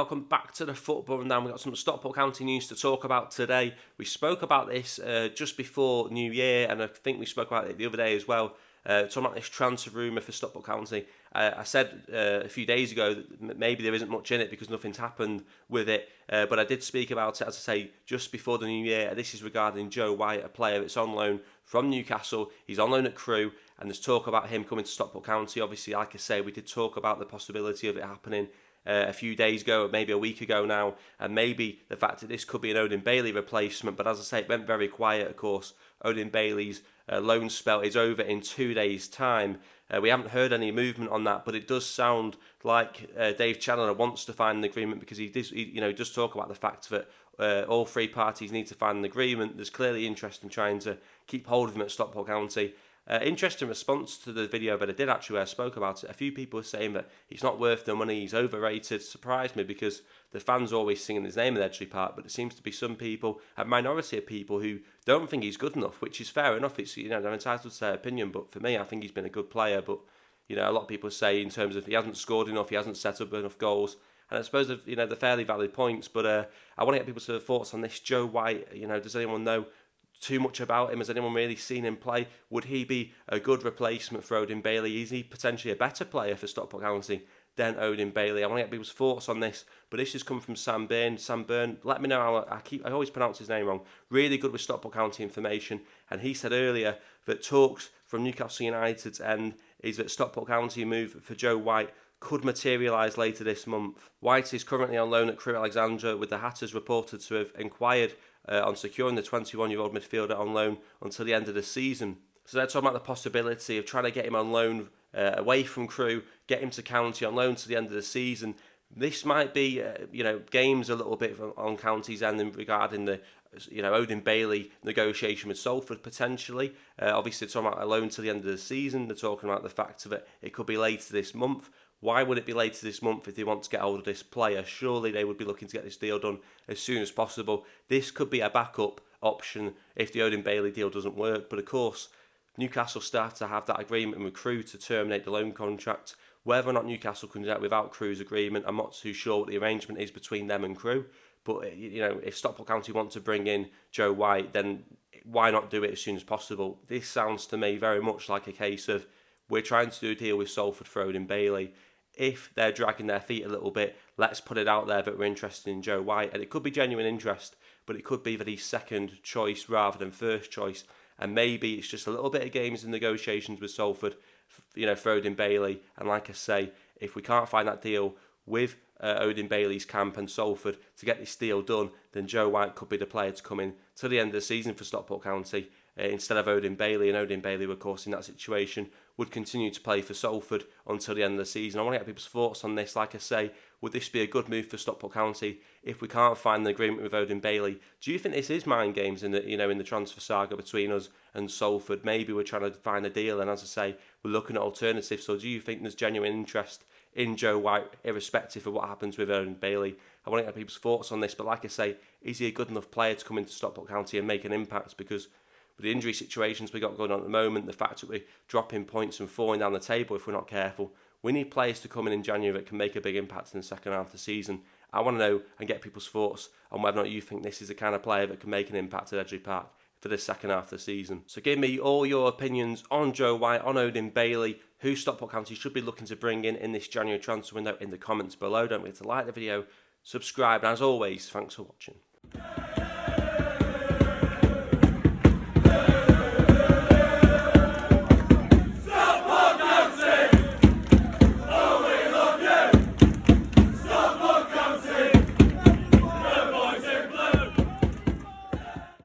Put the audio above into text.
welcome back to the Football Rundown. We've got some Stockport County news to talk about today. We spoke about this just before New Year, and I think we spoke about it the other day as well, talking about this transfer rumour for Stockport County. I said a few days ago that maybe there isn't much in it because nothing's happened with it, but I did speak about it, as I say, just before the New Year. This is regarding Joe White, a player that's on loan from Newcastle. He's on loan at Crewe, and there's talk about him coming to Stockport County. Obviously, like I say, we did talk about the possibility of it happening a few days ago, maybe a week ago now, and maybe the fact that this could be an Odin Bailey replacement. But as I say, it went very quiet, of course. Odin Bailey's loan spell is over in 2 days' time. We haven't heard any movement on that, but it does sound like Dave Chandler wants to find an agreement, because he does talk about the fact that all three parties need to find an agreement. There's clearly interest in trying to keep hold of him at Stockport County. Interesting response to the video that I did actually where I spoke about it. A few people are saying that he's not worth the money, he's overrated. Surprised me, because the fans are always singing his name in Edgeley Park, but there seems to be some people, a minority of people, who don't think he's good enough, which is fair enough. It's, they're entitled to their opinion, but for me, I think he's been a good player. But a lot of people say in terms of he hasn't scored enough, he hasn't set up enough goals, and I suppose they're fairly valid points. But I want to get people's thoughts on this Joe White. Does anyone know too much about him? Has anyone really seen him play? Would he be a good replacement for Odin Bailey? Is he potentially a better player for Stockport County than Odin Bailey? I want to get people's thoughts on this, but this has come from Sam Byrne. Sam Byrne, let me know how I always pronounce his name wrong. Really good with Stockport County information, and he said earlier that talks from Newcastle United's end is that Stockport County move for Joe White could materialise later this month. White is currently on loan at Crewe Alexandra, with the Hatters reported to have inquired on securing the 21-year-old midfielder on loan until the end of the season. So they're talking about the possibility of trying to get him on loan away from Crewe, get him to County on loan to the end of the season. This might be, games a little bit on County's end regarding the, Odin Bailey negotiation with Salford potentially. Obviously, they're talking about a loan to the end of the season. They're talking about the fact that it could be later this month. Why would it be later this month if they want to get hold of this player? Surely they would be looking to get this deal done as soon as possible. This could be a backup option if the Odin Bailey deal doesn't work. But of course, Newcastle start to have that agreement with Crewe to terminate the loan contract. Whether or not Newcastle can do that without Crewe's agreement, I'm not too sure what the arrangement is between them and Crewe. But if Stockport County want to bring in Joe White, then why not do it as soon as possible? This sounds to me very much like a case of, we're trying to do a deal with Salford for Odin Bailey. If they're dragging their feet a little bit, let's put it out there that we're interested in Joe White. And it could be genuine interest, but it could be that he's second choice rather than first choice. And maybe it's just a little bit of games and negotiations with Salford, for Odin Bailey. And like I say, if we can't find that deal with Odin Bailey's camp and Salford to get this deal done, then Joe White could be the player to come in to the end of the season for Stockport County instead of Odin Bailey. And Odin Bailey, of course, in that situation, would continue to play for Salford until the end of the season. I want to get people's thoughts on this. Like I say, would this be a good move for Stockport County if we can't find an agreement with Odin Bailey? Do you think this is mind games in the transfer saga between us and Salford? Maybe we're trying to find a deal, and as I say, we're looking at alternatives. So do you think there's genuine interest in Joe White, irrespective of what happens with Odin Bailey? I want to get people's thoughts on this. But like I say, is he a good enough player to come into Stockport County and make an impact? Because with the injury situations we got going on at the moment, the fact that we're dropping points and falling down the table if we're not careful, we need players to come in January that can make a big impact in the second half of the season. I want to know and get people's thoughts on whether or not you think this is the kind of player that can make an impact at Edgeley Park for the second half of the season. So give me all your opinions on Joe White, on Odin Bailey, who Stockport County should be looking to bring in this January transfer window, in the comments below. Don't forget to like the video, subscribe, and as always, thanks for watching.